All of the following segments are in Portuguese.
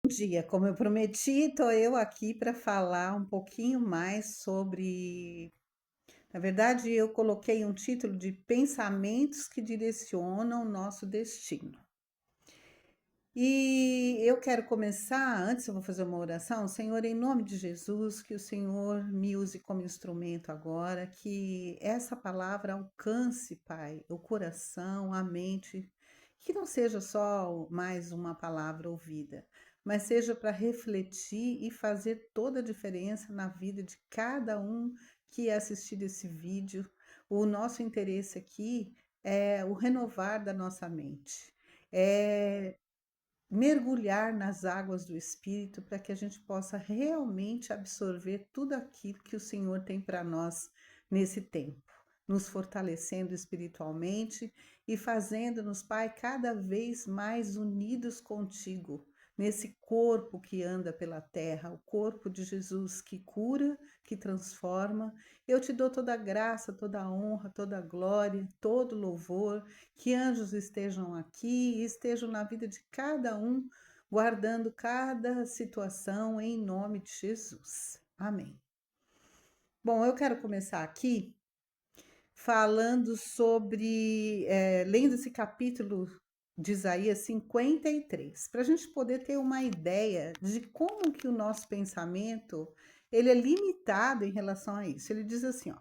dia, como eu prometi, estou eu aqui para falar um pouquinho mais sobre. Na verdade, eu coloquei um título de Pensamentos que Direcionam Nosso Destino. E eu quero começar, antes eu vou fazer uma oração. Senhor, em nome de Jesus, que o Senhor me use como instrumento agora, que essa palavra alcance, Pai, o coração, a mente, que não seja só mais uma palavra ouvida, mas seja para refletir e fazer toda a diferença na vida de cada um que assistir esse vídeo. O nosso interesse aqui é o renovar da nossa mente. É mergulhar nas águas do Espírito para que a gente possa realmente absorver tudo aquilo que o Senhor tem para nós nesse tempo, nos fortalecendo espiritualmente e fazendo-nos, Pai, cada vez mais unidos contigo, nesse corpo que anda pela terra, o corpo de Jesus que cura, que transforma. Eu te dou toda a graça, toda a honra, toda a glória, todo o louvor, que anjos estejam aqui e estejam na vida de cada um, guardando cada situação em nome de Jesus. Amém. Bom, eu quero começar aqui falando sobre, lendo esse capítulo de Isaías 53, para a gente poder ter uma ideia de como que o nosso pensamento ele é limitado em relação a isso. Ele diz assim, ó: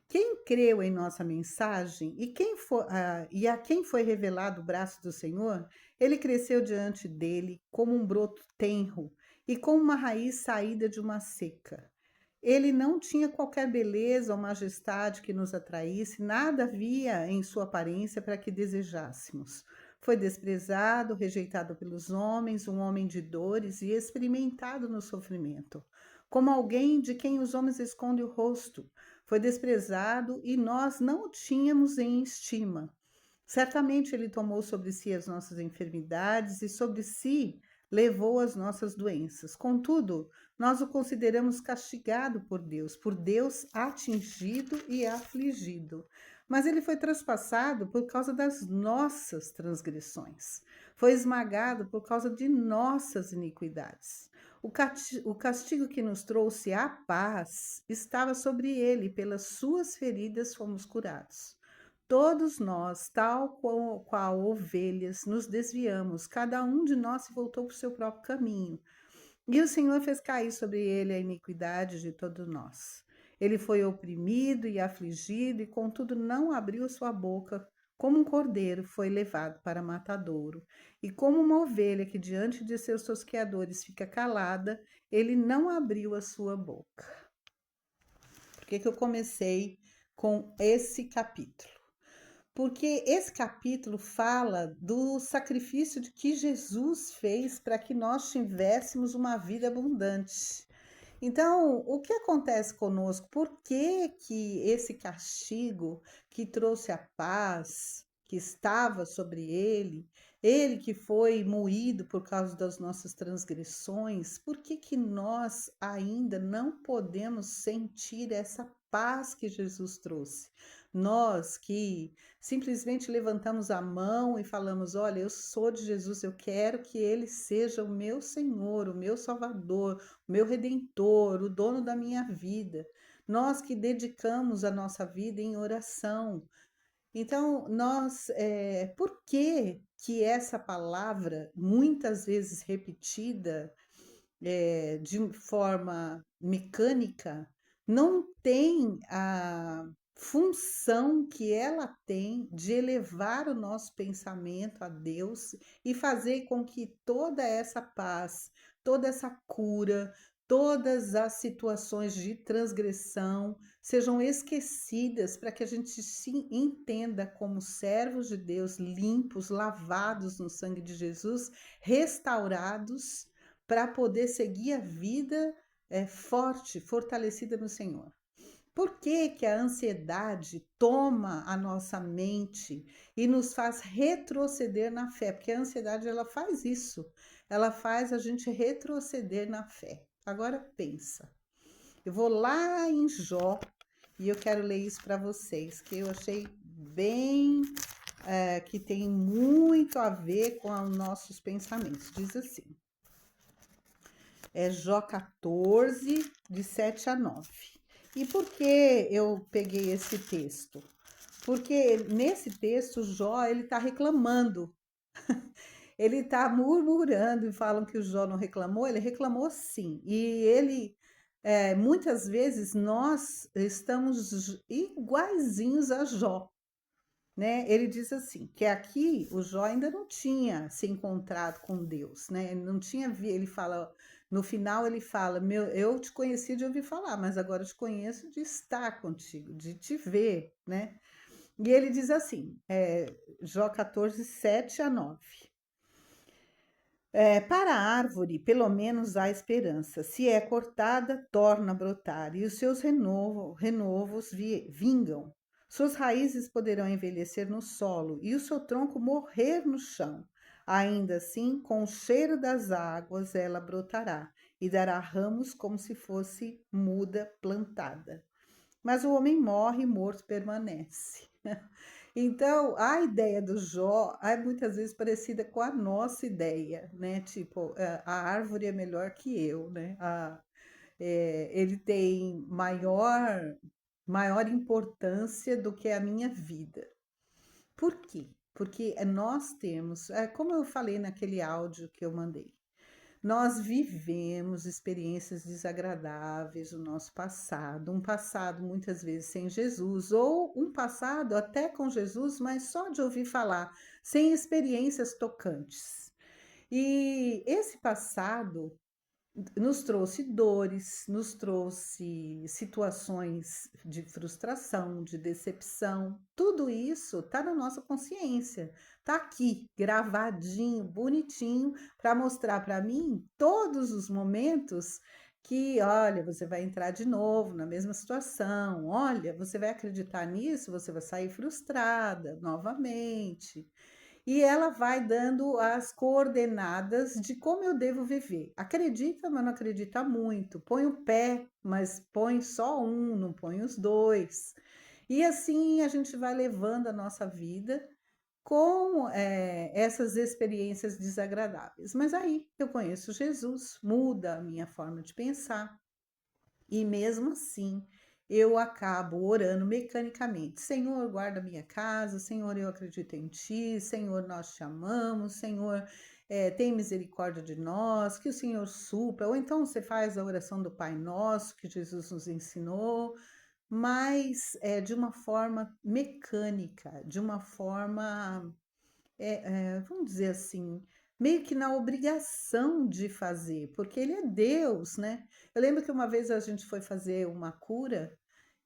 quem creu em nossa mensagem e a quem foi revelado o braço do Senhor, ele cresceu diante dele como um broto tenro e como uma raiz saída de uma seca. Ele não tinha qualquer beleza ou majestade que nos atraísse, nada havia em sua aparência para que desejássemos. Foi desprezado, rejeitado pelos homens, um homem de dores e experimentado no sofrimento, como alguém de quem os homens escondem o rosto. Foi desprezado e nós não o tínhamos em estima. Certamente ele tomou sobre si as nossas enfermidades e sobre si levou as nossas doenças. Contudo, nós o consideramos castigado por Deus atingido e afligido. Mas ele foi traspassado por causa das nossas transgressões, foi esmagado por causa de nossas iniquidades. O castigo que nos trouxe a paz estava sobre ele, pelas suas feridas fomos curados. Todos nós, tal qual ovelhas, nos desviamos, cada um de nós se voltou para o seu próprio caminho. E o Senhor fez cair sobre ele a iniquidade de todos nós. Ele foi oprimido e afligido, e contudo não abriu sua boca. Como um cordeiro foi levado para matadouro, e como uma ovelha que diante de seus tosqueadores fica calada, ele não abriu a sua boca. Por que eu comecei com esse capítulo? Porque esse capítulo fala do sacrifício de que Jesus fez para que nós tivéssemos uma vida abundante. Então, o que acontece conosco? Por que que esse castigo que trouxe a paz, que estava sobre ele, ele que foi moído por causa das nossas transgressões, por que que nós ainda não podemos sentir essa paz que Jesus trouxe? Nós que simplesmente levantamos a mão e falamos: olha, eu sou de Jesus, eu quero que ele seja o meu Senhor, o meu Salvador, o meu Redentor, o dono da minha vida. Nós que dedicamos a nossa vida em oração. Então, por que que essa palavra, muitas vezes repetida, de forma mecânica, não tem a função que ela tem de elevar o nosso pensamento a Deus e fazer com que toda essa paz, toda essa cura, todas as situações de transgressão sejam esquecidas, para que a gente se entenda como servos de Deus, limpos, lavados no sangue de Jesus, restaurados, para poder seguir a vida forte, fortalecida no Senhor. Por que que a ansiedade toma a nossa mente e nos faz retroceder na fé? Porque a ansiedade ela faz isso, ela faz a gente retroceder na fé. Agora pensa, eu vou lá em Jó e eu quero ler isso para vocês, que eu achei bem, que tem muito a ver com os nossos pensamentos. Diz assim: É Jó 14, de 7 a 9. E por que eu peguei esse texto? Porque nesse texto, Jó, ele está reclamando. Ele está murmurando e falam que o Jó não reclamou. Ele reclamou sim. E ele, muitas vezes, nós estamos iguaizinhos a Jó, né? Ele diz assim, que aqui o Jó ainda não tinha se encontrado com Deus, né? Ele não tinha ele fala, no final ele fala, eu te conheci de ouvir falar, mas agora eu te conheço de estar contigo, de te ver, né? E ele diz assim, Jó 14, 7 a 9. Para a árvore, pelo menos há esperança. Se é cortada, torna a brotar, e os seus renovos vingam. Suas raízes poderão envelhecer no solo, e o seu tronco morrer no chão. Ainda assim, com o cheiro das águas, ela brotará, e dará ramos como se fosse muda plantada. Mas o homem morre e morto permanece. Então, a ideia do Jó é muitas vezes parecida com a nossa ideia, né? Tipo, a árvore é melhor que eu, né? Ele tem maior importância do que a minha vida. Por quê? Porque nós temos, como eu falei naquele áudio que eu mandei, nós vivemos experiências desagradáveis no nosso passado, um passado muitas vezes sem Jesus, ou um passado até com Jesus, mas só de ouvir falar, sem experiências tocantes. E esse passado nos trouxe dores, nos trouxe situações de frustração, de decepção. Tudo isso está na nossa consciência, está aqui, gravadinho, bonitinho, para mostrar para mim todos os momentos que, olha, você vai entrar de novo na mesma situação, olha, você vai acreditar nisso, você vai sair frustrada novamente. E ela vai dando as coordenadas de como eu devo viver. Acredita, mas não acredita muito. Põe o pé, mas põe só um, não põe os dois. E assim a gente vai levando a nossa vida com essas experiências desagradáveis. Mas aí eu conheço Jesus, muda a minha forma de pensar. E mesmo assim, eu acabo orando mecanicamente. Senhor, guarda minha casa. Senhor, eu acredito em Ti. Senhor, nós te amamos. Senhor, tem misericórdia de nós. Que o Senhor supra. Ou então você faz a oração do Pai Nosso, que Jesus nos ensinou, mas de uma forma mecânica, de uma forma vamos dizer assim, meio que na obrigação de fazer, porque ele é Deus, né? Eu lembro que uma vez a gente foi fazer uma cura,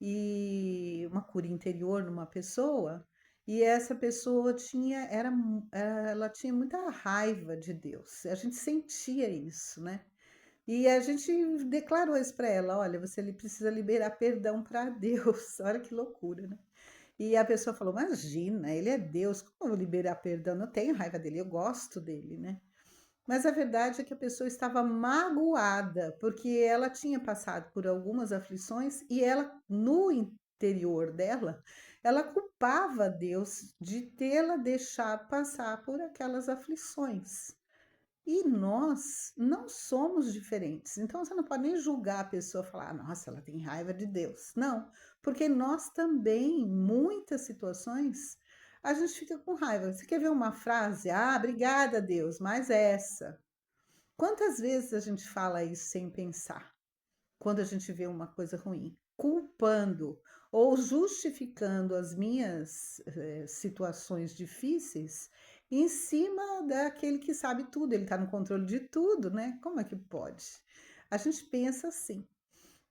e uma cura interior numa pessoa, e essa pessoa ela tinha muita raiva de Deus. A gente sentia isso, né? E a gente declarou isso para ela: olha, você precisa liberar perdão para Deus. Olha que loucura, né? E a pessoa falou: imagina, ele é Deus, como eu vou liberar perdão? Eu não tenho raiva dele, eu gosto dele, né? Mas a verdade é que a pessoa estava magoada, porque ela tinha passado por algumas aflições e ela, no interior dela, ela culpava Deus de tê-la deixado passar por aquelas aflições. E nós não somos diferentes. Então você não pode nem julgar a pessoa e falar, nossa, ela tem raiva de Deus. Não, porque nós também, em muitas situações, a gente fica com raiva. Você quer ver uma frase? Ah, obrigada, Deus, mas essa. Quantas vezes a gente fala isso sem pensar? Quando a gente vê uma coisa ruim, culpando ou justificando as minhas situações difíceis em cima daquele que sabe tudo, ele está no controle de tudo, né? Como é que pode? A gente pensa assim.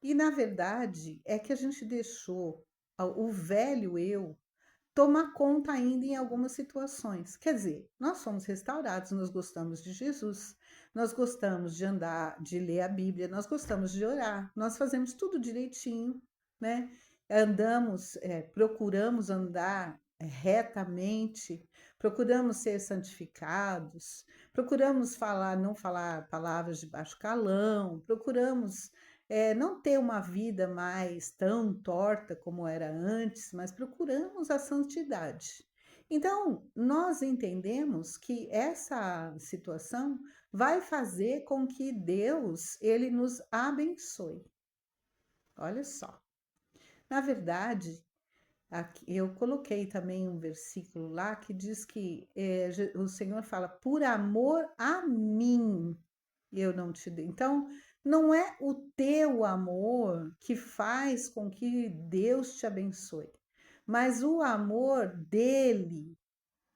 E na verdade é que a gente deixou o velho eu tomar conta ainda em algumas situações. Quer dizer, nós somos restaurados, nós gostamos de Jesus, nós gostamos de andar, de ler a Bíblia, nós gostamos de orar, nós fazemos tudo direitinho, né? Andamos, procuramos andar retamente, procuramos ser santificados, procuramos não falar palavras de baixo calão, procuramos não ter uma vida mais tão torta como era antes, mas procuramos a santidade. Então, nós entendemos que essa situação vai fazer com que Deus, ele nos abençoe. Olha só. Na verdade, aqui, eu coloquei também um versículo lá que diz que o Senhor fala, por amor a mim, eu não te dei. Então, não é o teu amor que faz com que Deus te abençoe, mas o amor dele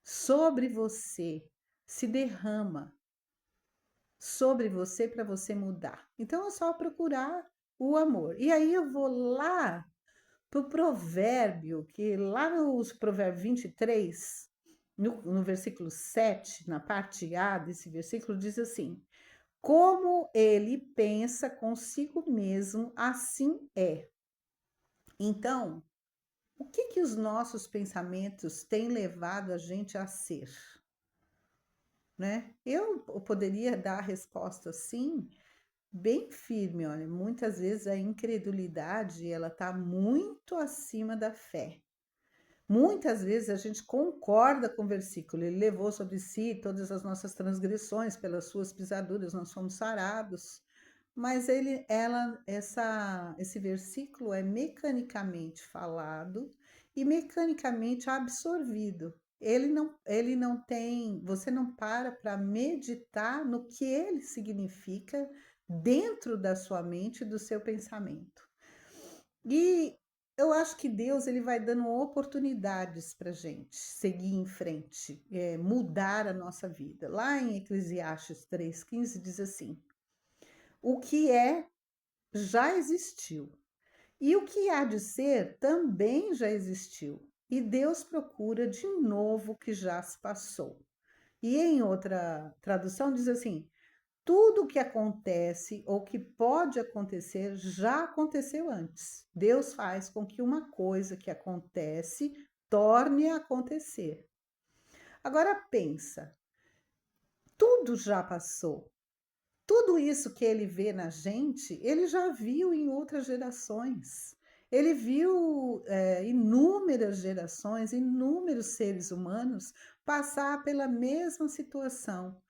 sobre você se derrama sobre você para você mudar. Então, é só procurar o amor. E aí eu vou lá para o provérbio, que lá no provérbio 23, no versículo 7, na parte A desse versículo, diz assim: como ele pensa consigo mesmo, assim é. Então, o que os nossos pensamentos têm levado a gente a ser? Né? Eu poderia dar a resposta assim, bem firme, olha, muitas vezes a incredulidade, ela está muito acima da fé. Muitas vezes a gente concorda com o versículo, ele levou sobre si todas as nossas transgressões, pelas suas pisaduras nós fomos sarados, mas esse versículo é mecanicamente falado e mecanicamente absorvido. Ele não tem, você não para meditar no que ele significa dentro da sua mente e do seu pensamento. E eu acho que Deus ele vai dando oportunidades para gente seguir em frente, mudar a nossa vida. Lá em Eclesiastes 3,15 diz assim: o que é já existiu, e o que há de ser também já existiu, e Deus procura de novo o que já se passou. E em outra tradução diz assim: tudo o que acontece ou que pode acontecer já aconteceu antes. Deus faz com que uma coisa que acontece torne a acontecer. Agora pensa, tudo já passou. Tudo isso que ele vê na gente, ele já viu em outras gerações. Ele viu inúmeras gerações, inúmeros seres humanos passar pela mesma situação.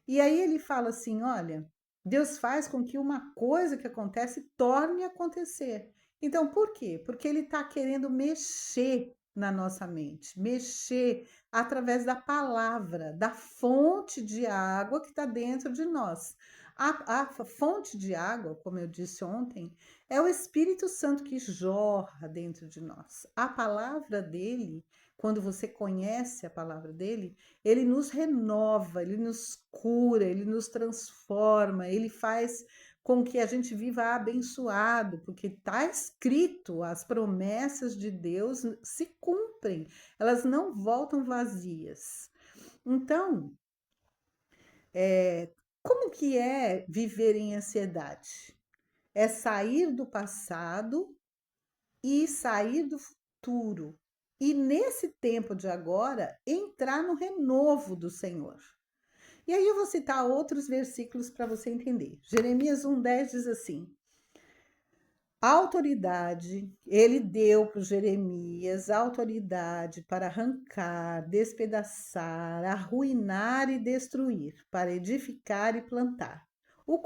E aí ele fala assim: olha, Deus faz com que uma coisa que acontece torne a acontecer. Então, por quê? Porque ele está querendo mexer na nossa mente, mexer através da palavra, da fonte de água que está dentro de nós. A fonte de água, como eu disse ontem, é o Espírito Santo que jorra dentro de nós. A palavra dele, quando você conhece a palavra dele, ele nos renova, ele nos cura, ele nos transforma, ele faz com que a gente viva abençoado, porque está escrito, as promessas de Deus se cumprem, elas não voltam vazias. Então, como que é viver em ansiedade? É sair do passado e sair do futuro. E nesse tempo de agora, entrar no renovo do Senhor. E aí eu vou citar outros versículos para você entender. Jeremias 1,10 diz assim: a autoridade, ele deu para Jeremias a autoridade para arrancar, despedaçar, arruinar e destruir, para edificar e plantar. O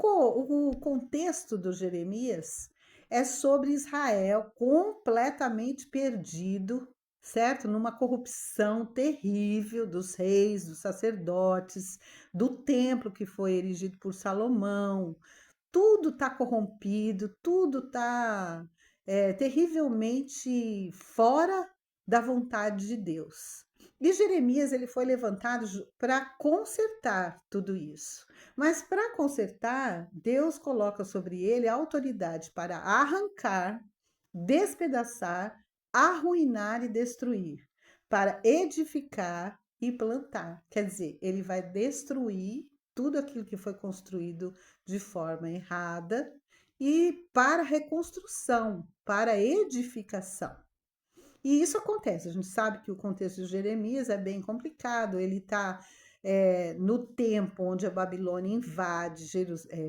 contexto do Jeremias é sobre Israel completamente perdido, certo? Numa corrupção terrível dos reis, dos sacerdotes, do templo que foi erigido por Salomão. Tudo está corrompido, tudo está terrivelmente fora da vontade de Deus. E Jeremias ele foi levantado para consertar tudo isso. Mas para consertar, Deus coloca sobre ele a autoridade para arrancar, despedaçar, arruinar e destruir, para edificar e plantar. Quer dizer, ele vai destruir tudo aquilo que foi construído de forma errada e para reconstrução, para edificação. E isso acontece, a gente sabe que o contexto de Jeremias é bem complicado, ele está no tempo onde a Babilônia invade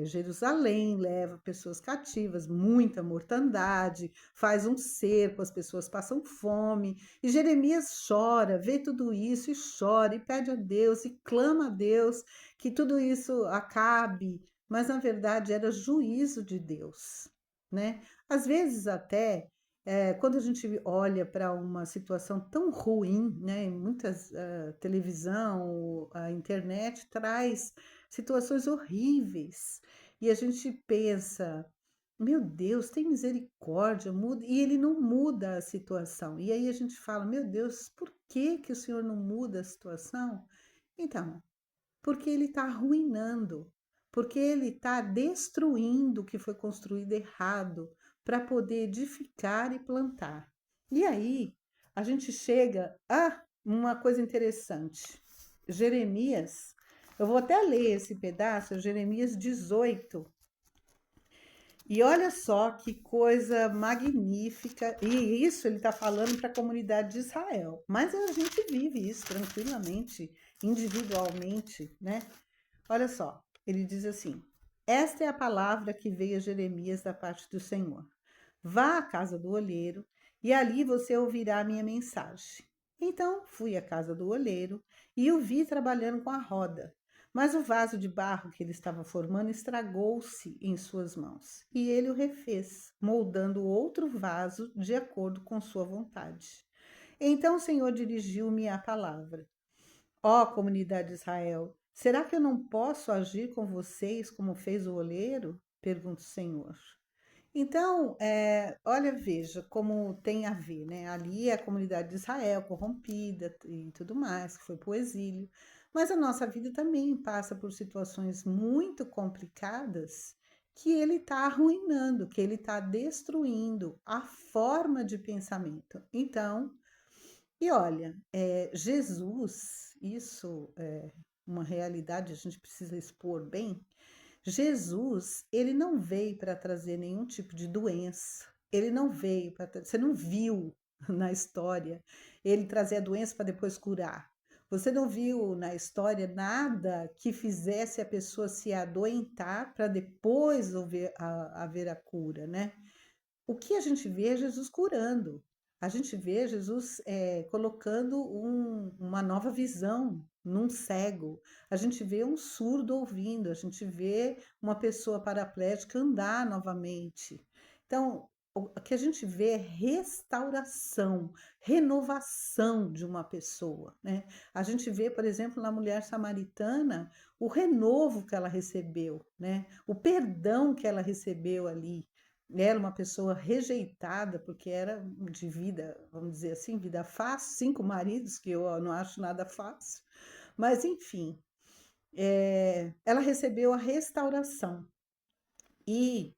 Jerusalém, leva pessoas cativas, muita mortandade, faz um cerco, as pessoas passam fome, e Jeremias chora, vê tudo isso e chora, e pede a Deus, e clama a Deus que tudo isso acabe, mas na verdade era juízo de Deus, né? Às vezes até quando a gente olha para uma situação tão ruim, né, muitas televisão, a internet traz situações horríveis e a gente pensa, meu Deus, tem misericórdia, muda, e ele não muda a situação. E aí a gente fala, meu Deus, por que que o Senhor não muda a situação? Então, porque ele está arruinando, porque ele está destruindo o que foi construído errado para poder edificar e plantar. E aí a gente chega a uma coisa interessante. Jeremias, eu vou até ler esse pedaço, Jeremias 18. E olha só que coisa magnífica, e isso ele está falando para a comunidade de Israel, mas a gente vive isso tranquilamente, individualmente, né? Olha só, ele diz assim: esta é a palavra que veio a Jeremias da parte do Senhor. Vá à casa do olheiro e ali você ouvirá a minha mensagem. Então fui à casa do olheiro e o vi trabalhando com a roda. Mas o vaso de barro que ele estava formando estragou-se em suas mãos. E ele o refez, moldando outro vaso de acordo com sua vontade. Então o Senhor dirigiu-me a palavra: ó comunidade de Israel, será que eu não posso agir com vocês como fez o oleiro? Pergunta o Senhor. Então, olha, veja como tem a ver, né? Ali é a comunidade de Israel corrompida e tudo mais, que foi para o exílio. Mas a nossa vida também passa por situações muito complicadas que ele está arruinando, que ele está destruindo a forma de pensamento. Então, e olha, Jesus, isso é uma realidade, a gente precisa expor bem. Jesus, ele não veio para trazer nenhum tipo de doença. Ele não veio para. Você não viu na história ele trazer a doença para depois curar. Você não viu na história nada que fizesse a pessoa se adoentar para depois haver a cura, né? O que a gente vê é Jesus curando. A gente vê Jesus colocando uma nova visão num cego. A gente vê um surdo ouvindo. A gente vê uma pessoa paraplégica andar novamente. Então, o que a gente vê é restauração, renovação de uma pessoa, né? A gente vê, por exemplo, na mulher samaritana, o renovo que ela recebeu, né? O perdão que ela recebeu ali. Era uma pessoa rejeitada, porque era de vida, vamos dizer assim, vida fácil, 5 maridos, que eu não acho nada fácil. Mas, enfim, ela recebeu a restauração. E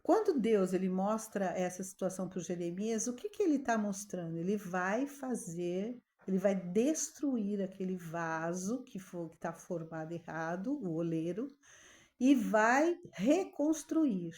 quando Deus ele mostra essa situação para o Jeremias, o que, que ele está mostrando? Ele vai fazer, ele vai destruir aquele vaso que está formado errado, o oleiro, e vai reconstruir,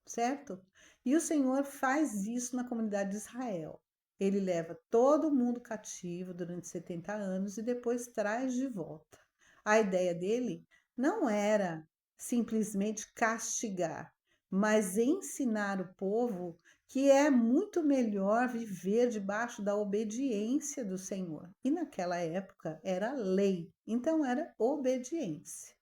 certo? E o Senhor faz isso na comunidade de Israel. Ele leva todo mundo cativo durante 70 anos e depois traz de volta. A ideia dele não era simplesmente castigar, mas ensinar o povo que é muito melhor viver debaixo da obediência do Senhor. E naquela época era lei, então era obediência.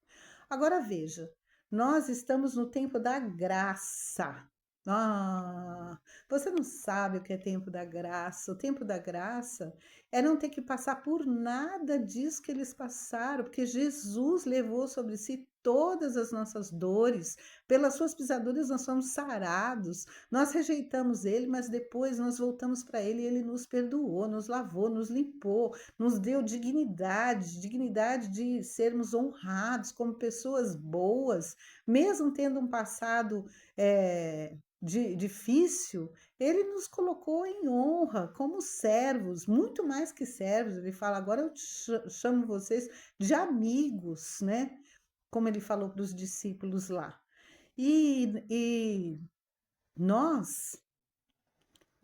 Agora veja, nós estamos no tempo da graça. Ah, você não sabe o que é tempo da graça. O tempo da graça é não ter que passar por nada disso que eles passaram, porque Jesus levou sobre si todas as nossas dores, pelas suas pisaduras nós somos sarados. Nós rejeitamos ele, mas depois nós voltamos para ele e ele nos perdoou, nos lavou, nos limpou, nos deu dignidade, dignidade de sermos honrados como pessoas boas, mesmo tendo um passado difícil, ele nos colocou em honra como servos, muito mais que servos. Ele fala: agora eu chamo vocês de amigos, né? Como ele falou para os discípulos lá. E nós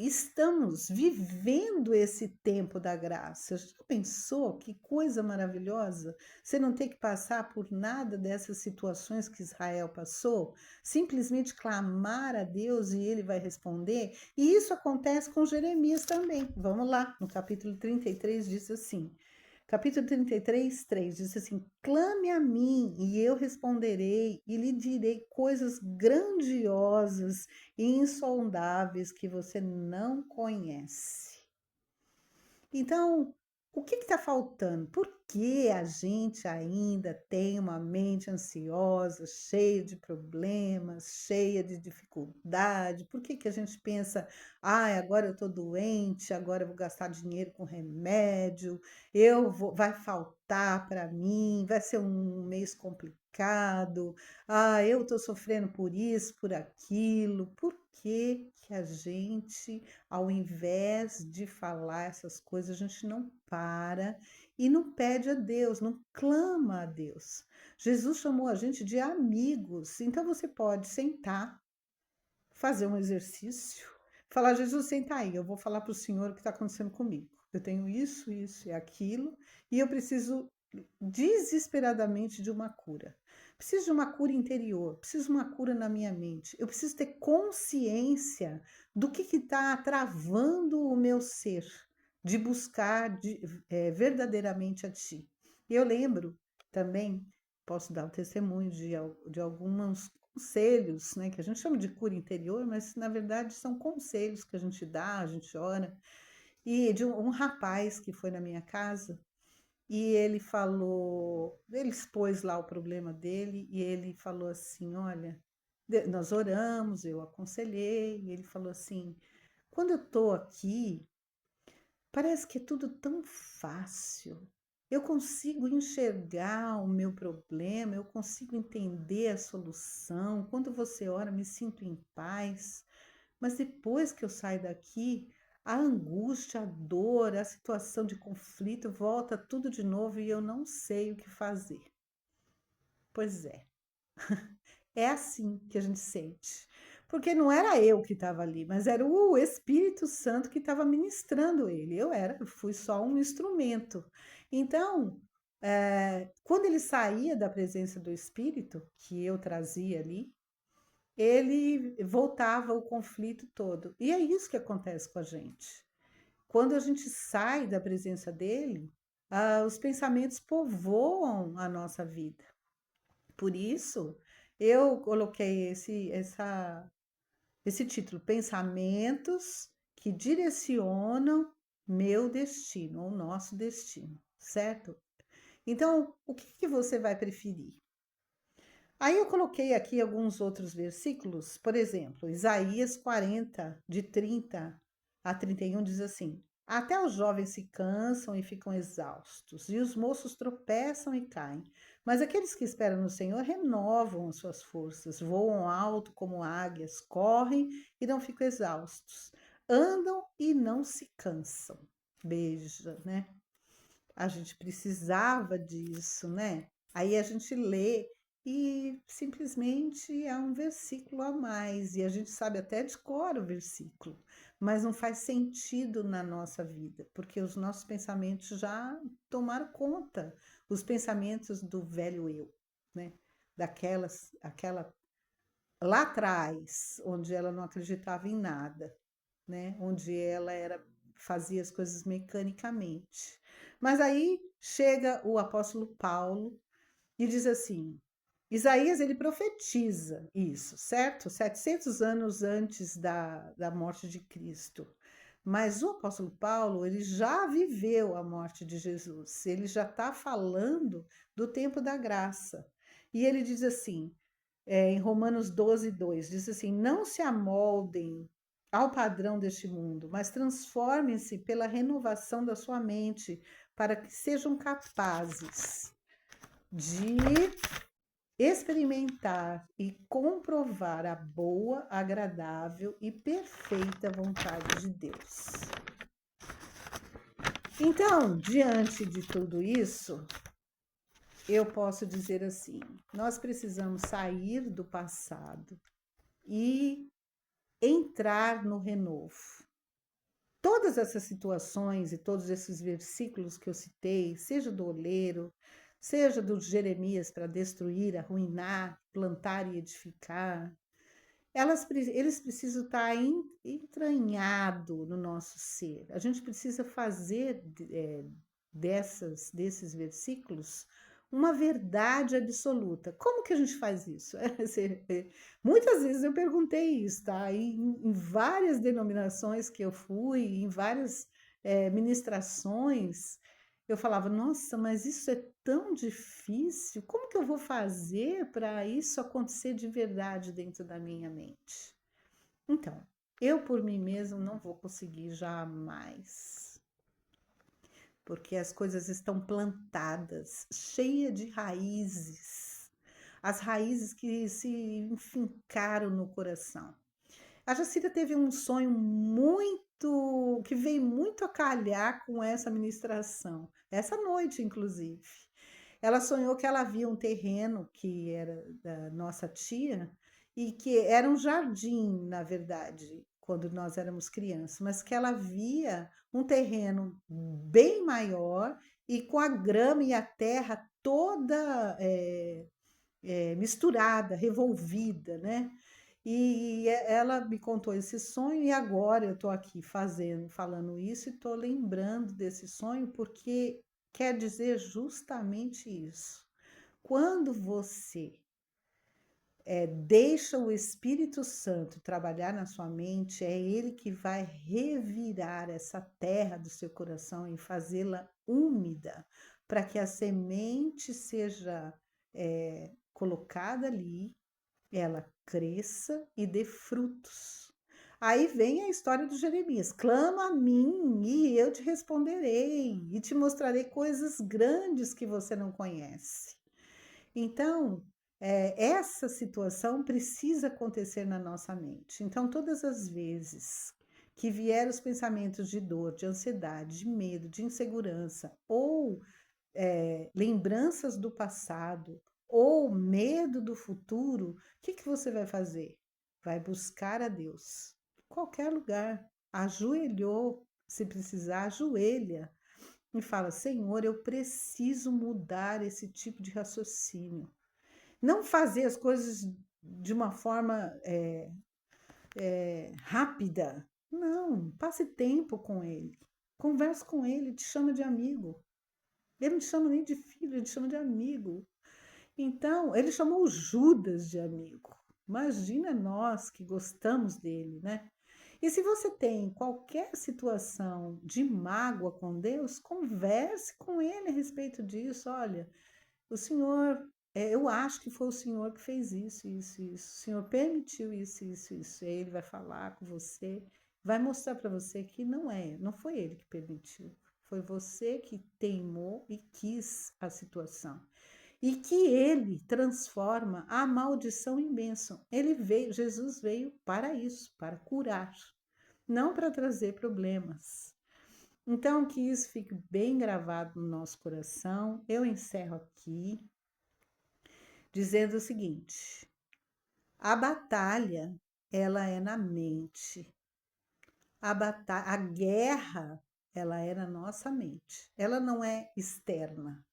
estamos vivendo esse tempo da graça. Já pensou que coisa maravilhosa? Você não ter que passar por nada dessas situações que Israel passou, simplesmente clamar a Deus e ele vai responder. E isso acontece com Jeremias também. Vamos lá, no capítulo 33 diz assim: capítulo 33, 3 diz assim: clame a mim e eu responderei e lhe direi coisas grandiosas e insondáveis que você não conhece. Então, o que está faltando? Por que a gente ainda tem uma mente ansiosa, cheia de problemas, cheia de dificuldade? Por que a gente pensa, ai, agora eu estou doente, agora eu vou gastar dinheiro com remédio, vai faltar para mim, vai ser um mês complicado, ah, eu estou sofrendo por isso, por aquilo. Por que a gente, ao invés de falar essas coisas, a gente não para e não pede a Deus, não clama a Deus? Jesus chamou a gente de amigos, então você pode sentar, fazer um exercício, falar: Jesus, senta aí, eu vou falar para o Senhor o que está acontecendo comigo. Eu tenho isso, isso e aquilo, e eu preciso desesperadamente de uma cura. Preciso de uma cura interior, preciso de uma cura na minha mente. Eu preciso ter consciência do que está travando o meu ser, de buscar verdadeiramente a Ti. E eu lembro também, posso dar o testemunho de alguns conselhos, né, que a gente chama de cura interior, mas na verdade são conselhos que a gente dá, a gente ora. E de um rapaz que foi na minha casa e ele falou, ele expôs lá o problema dele e ele falou assim: olha, nós oramos, eu aconselhei, e ele falou assim: quando eu estou aqui, parece que é tudo tão fácil. Eu consigo enxergar o meu problema, eu consigo entender a solução. Quando você ora, me sinto em paz. Mas depois que eu saio daqui, a angústia, a dor, a situação de conflito volta tudo de novo e eu não sei o que fazer. Pois é assim que a gente sente. Porque não era eu que estava ali, mas era o Espírito Santo que estava ministrando ele. Eu fui só um instrumento. Então, quando ele saía da presença do Espírito, que eu trazia ali, ele voltava o conflito todo. E é isso que acontece com a gente. Quando a gente sai da presença dele, os pensamentos povoam a nossa vida. Por isso, eu coloquei esse título: Pensamentos que direcionam meu destino, ou nosso destino, certo? Então, o que você vai preferir? Aí eu coloquei aqui alguns outros versículos, por exemplo, Isaías 40, de 30 a 31, diz assim: até os jovens se cansam e ficam exaustos, e os moços tropeçam e caem. Mas aqueles que esperam no Senhor renovam as suas forças, voam alto como águias, correm e não ficam exaustos, andam e não se cansam. Beija, né? A gente precisava disso, né? Aí a gente lê e simplesmente é um versículo a mais, e a gente sabe até de cor o versículo, mas não faz sentido na nossa vida, porque os nossos pensamentos já tomaram conta, os pensamentos do velho eu, né? Aquela lá atrás, onde ela não acreditava em nada, né? Onde fazia as coisas mecanicamente. Mas aí chega o apóstolo Paulo e diz assim: Isaías ele profetiza isso, certo? 700 anos antes da morte de Cristo. Mas o apóstolo Paulo, ele já viveu a morte de Jesus, ele já está falando do tempo da graça. E ele diz assim, em Romanos 12, 2, diz assim: não se amoldem ao padrão deste mundo, mas transformem-se pela renovação da sua mente, para que sejam capazes de experimentar e comprovar a boa, agradável e perfeita vontade de Deus. Então, diante de tudo isso, eu posso dizer assim: nós precisamos sair do passado e entrar no renovo. Todas essas situações e todos esses versículos que eu citei, seja do oleiro, seja do Jeremias para destruir, arruinar, plantar e edificar, eles precisam estar entranhado no nosso ser. A gente precisa fazer desses versículos uma verdade absoluta. Como que a gente faz isso? Muitas vezes eu perguntei isso, tá? Em várias denominações que eu fui, em várias ministrações, eu falava, nossa, mas isso é tão difícil, como que eu vou fazer para isso acontecer de verdade dentro da minha mente? Então, eu por mim mesmo não vou conseguir jamais, porque as coisas estão plantadas, cheia de raízes, as raízes que se enfincaram no coração. A Jacira teve um sonho que veio muito a calhar com essa ministração, essa noite, inclusive. Ela sonhou que ela via um terreno que era da nossa tia e que era um jardim, na verdade, quando nós éramos crianças, mas que ela via um terreno bem maior e com a grama e a terra toda misturada, revolvida, né? E ela me contou esse sonho e agora eu estou aqui falando isso e estou lembrando desse sonho porque quer dizer justamente isso. Quando você deixa o Espírito Santo trabalhar na sua mente, é ele que vai revirar essa terra do seu coração e fazê-la úmida, para que a semente seja colocada ali, ela cresça e dê frutos. Aí vem a história do Jeremias: clama a mim e eu te responderei e te mostrarei coisas grandes que você não conhece. Então, essa situação precisa acontecer na nossa mente. Então, todas as vezes que vier os pensamentos de dor, de ansiedade, de medo, de insegurança ou lembranças do passado ou medo do futuro, o que você vai fazer? Vai buscar a Deus. Em qualquer lugar. Ajoelhou, se precisar, ajoelha e fala: Senhor, eu preciso mudar esse tipo de raciocínio. Não fazer as coisas de uma forma rápida. Não, passe tempo com ele. Converse com ele, te chama de amigo. Ele não te chama nem de filho, ele te chama de amigo. Então, ele chamou Judas de amigo. Imagina nós que gostamos dele, né? E se você tem qualquer situação de mágoa com Deus, converse com ele a respeito disso. Olha, o Senhor, eu acho que foi o Senhor que fez isso, isso, isso. O Senhor permitiu isso, isso, isso. Aí ele vai falar com você, vai mostrar para você que não foi ele que permitiu. Foi você que teimou e quis a situação. E que ele transforma a maldição em bênção. Jesus veio para isso, para curar, não para trazer problemas. Então, que isso fique bem gravado no nosso coração. Eu encerro aqui dizendo o seguinte: a batalha, ela é na mente. A guerra, ela é na nossa mente. Ela não é externa,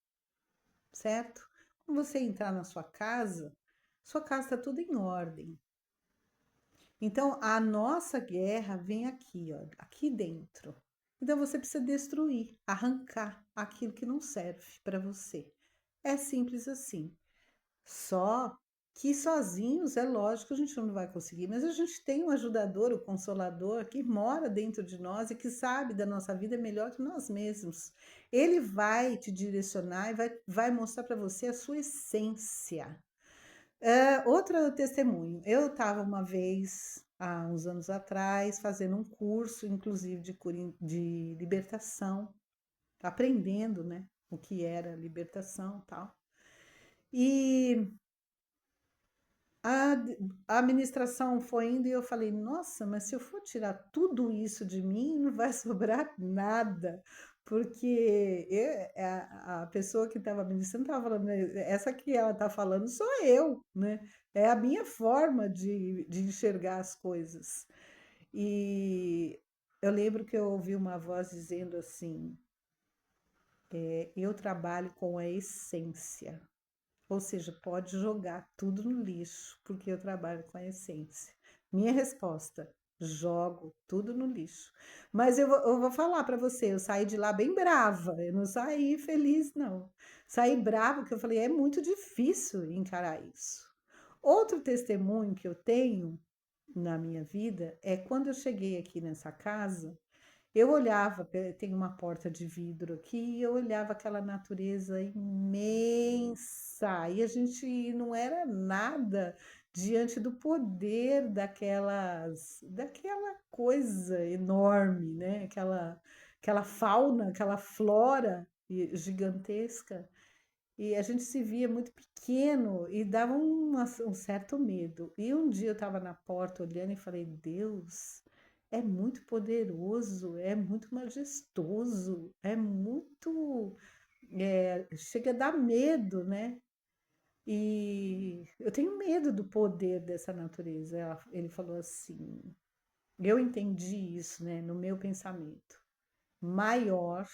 certo? Quando você entrar na sua casa está tudo em ordem. Então, a nossa guerra vem aqui, ó, aqui dentro. Então, você precisa destruir, arrancar aquilo que não serve para você. É simples assim. Só que sozinhos, é lógico, a gente não vai conseguir, mas a gente tem um ajudador, o Consolador, que mora dentro de nós e que sabe da nossa vida melhor que nós mesmos. Ele vai te direcionar e vai mostrar para você a sua essência. Outro testemunho. Eu estava uma vez, há uns anos atrás, fazendo um curso, inclusive de libertação, aprendendo, né, o que era libertação e tal. E a, a administração foi indo e eu falei: nossa, mas se eu for tirar tudo isso de mim, não vai sobrar nada. Porque a pessoa que estava ministrando estava falando, né, essa que ela está falando sou eu, né? É a minha forma de enxergar as coisas. E Eu lembro que eu ouvi uma voz dizendo assim: eu trabalho com a essência. Ou seja, pode jogar tudo no lixo, porque eu trabalho com a essência. Minha resposta: jogo tudo no lixo. Mas eu vou falar para você, eu saí de lá bem brava, eu não saí feliz, não. Saí brava, porque eu falei, é muito difícil encarar isso. Outro testemunho que eu tenho na minha vida é quando eu cheguei aqui nessa casa, eu olhava, tem uma porta de vidro aqui, e eu olhava aquela natureza imensa, e a gente não era nada diante do poder daquela coisa enorme, né? Aquela fauna, aquela flora gigantesca. E a gente se via muito pequeno e dava um certo medo. E um dia eu estava na porta olhando e falei: Deus, é muito poderoso, é muito majestoso, é muito. Chega a dar medo, né? E eu tenho medo do poder dessa natureza. Ele falou assim: eu entendi isso, né, no meu pensamento. Maior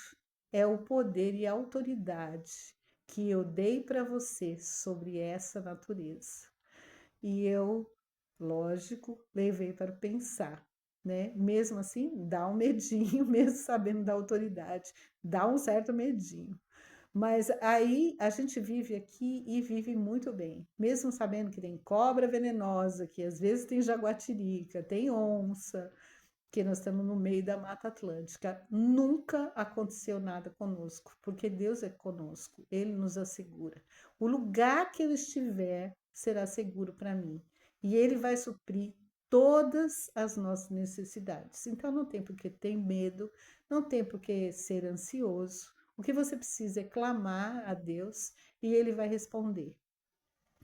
é o poder e a autoridade que eu dei para você sobre essa natureza. E eu, lógico, levei para pensar, né? Mesmo assim, dá um medinho, mesmo sabendo da autoridade, dá um certo medinho. Mas aí a gente vive aqui e vive muito bem, mesmo sabendo que tem cobra venenosa, que às vezes tem jaguatirica, tem onça, que nós estamos no meio da Mata Atlântica. Nunca aconteceu nada conosco, porque Deus é conosco, Ele nos assegura. O lugar que eu estiver será seguro para mim, e Ele vai suprir todas as nossas necessidades. Então não tem por que ter medo, não tem por que ser ansioso. O que você precisa é clamar a Deus e Ele vai responder.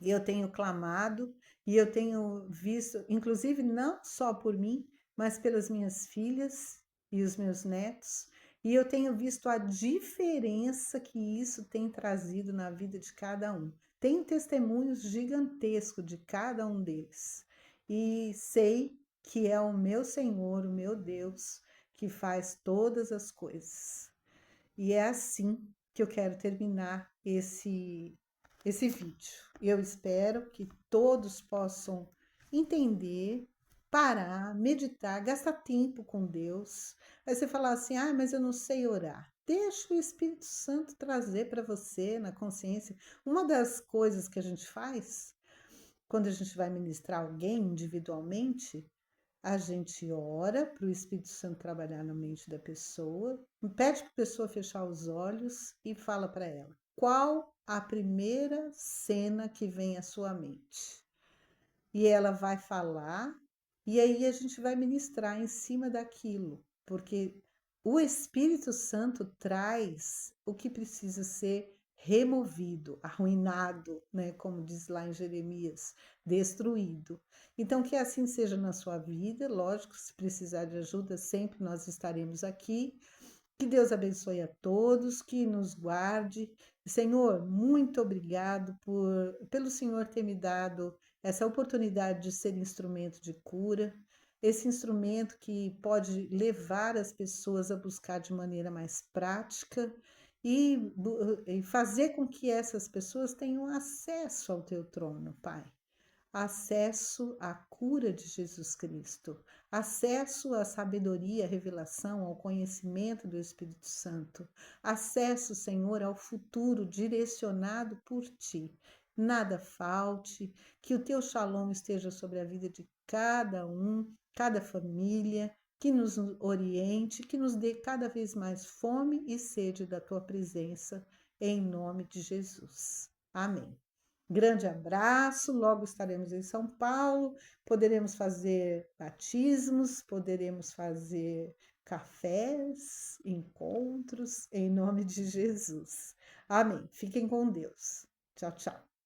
E eu tenho clamado e eu tenho visto, inclusive não só por mim, mas pelas minhas filhas e os meus netos, e eu tenho visto a diferença que isso tem trazido na vida de cada um. Tenho testemunhos gigantescos de cada um deles. E sei que é o meu Senhor, o meu Deus, que faz todas as coisas. E é assim que eu quero terminar esse vídeo. Eu espero que todos possam entender, parar, meditar, gastar tempo com Deus. Aí você falar assim: ah, mas eu não sei orar. Deixa o Espírito Santo trazer para você na consciência. Uma das coisas que a gente faz quando a gente vai ministrar alguém individualmente, a gente ora para o Espírito Santo trabalhar na mente da pessoa, pede para a pessoa fechar os olhos e fala para ela: qual a primeira cena que vem à sua mente? E ela vai falar, e aí a gente vai ministrar em cima daquilo, porque o Espírito Santo traz o que precisa ser removido, arruinado, né, como diz lá em Jeremias, destruído. Então que assim seja na sua vida, lógico, se precisar de ajuda, sempre nós estaremos aqui. Que Deus abençoe a todos, que nos guarde. Senhor, muito obrigado pelo Senhor ter me dado essa oportunidade de ser instrumento de cura, esse instrumento que pode levar as pessoas a buscar de maneira mais prática e fazer com que essas pessoas tenham acesso ao teu trono, Pai, acesso à cura de Jesus Cristo, acesso à sabedoria, à revelação, ao conhecimento do Espírito Santo, acesso, Senhor, ao futuro direcionado por ti. Nada falte, que o teu shalom esteja sobre a vida de cada um, cada família, que nos oriente, que nos dê cada vez mais fome e sede da tua presença, em nome de Jesus. Amém. Grande abraço, logo estaremos em São Paulo, poderemos fazer batismos, poderemos fazer cafés, encontros, em nome de Jesus. Amém. Fiquem com Deus. Tchau, tchau.